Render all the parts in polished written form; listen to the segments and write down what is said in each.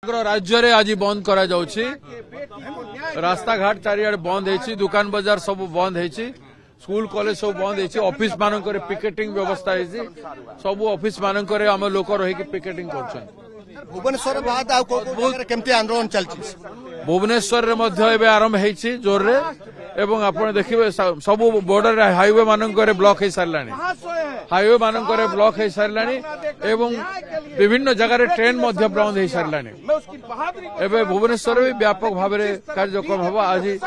राज्य रे आज बंद करा जाउछि। रास्ता घाट चारिआडे बंद है, दुकान बाजार सब बंद है, स्कूल कॉलेज सब बंद है, ऑफिस मानक पिकेटिंग व्यवस्था है, सब ऑफिस मानक आम लोक रही पिकेटिंग कर भुवनेश्वर बाद केमती आंदोलन चलछि। भुवनेश्वर रे मध्य एबे आरंभ हेछि जोर रे एवं आपण देखिबे सब बॉर्डर हाईवे मानक ब्लॉक हो सारलानी, हाईवे मानक ब्लॉक हो सारलानी एवं विभिन्न जगह ट्रेन मध्य बंद हो सारलानी। एबे भुवनेश्वर भी व्यापक भाव में कार्यक्रम हम आज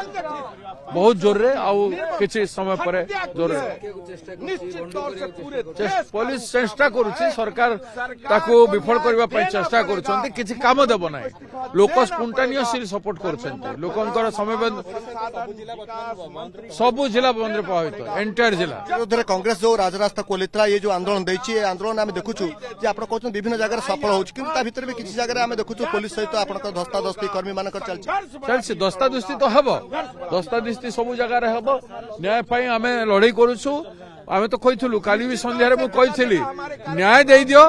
बहुत जोर रे आउ किछि समय पर जोर पुलिस चेष्टा करुछि, सरकार ताको विफल करबा पय चेष्टा करुछन्ति, किछि काम देबो नै। लोक स्पॉन्टेनियसली सपोर्ट करुछन्ति, लोकंकर समय सबु जिला बंद रे प्रभावित एंटायर जिला विरोध कांग्रेस जो राजरास्ता कोलित्रा ये जो आंदोलन देछि, आंदोलन आम देखुछु जे आपण कहछन विभिन्न जगह सफल होछि, किंतु ता भीतर भी किछि जगह आम देखुछु पुलिस सहित आपण धस्ताधस्ती कर्मी मानक चलछि। धस्ताधस्ती तो हबो, धस्ताधस्ती सब जगह हबो। न्याय पाई आमे लड़ाई करूछु। आमे तो कहिथलु काली भी संध्या रे मु कहिथली न्याय देई दियो,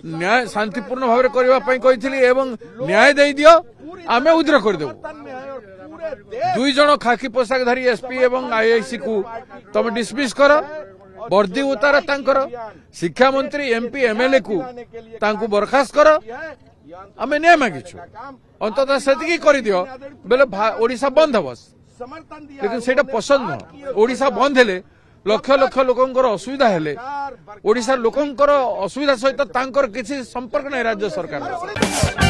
न्याय शांतिपूर्ण भाव रे करबा पई कहिथली एवं न्याय देई दियो, आमे उद्र कर देबो। दुई जन खाकी पोशाक धारी एसपी एवं आईआईसी को तुम डिसमिस कर, वर्दी उतार तांकर, शिक्षा मंत्री एमपी एमएलए को तांको बर्खास्त कर, आमे न्याय मागिछु। अंततः सेतिकी कर दियो बेले ओडिशा बंद हबस, लेकिन सेटा पसंद न। ओडिशा बंद हेले लक्ष लक्ष लोकंकर असुविधा हेले, ओडिशा लोकंकर असुविधा सहित तांकर किछि संपर्क नै राज्य सरकार।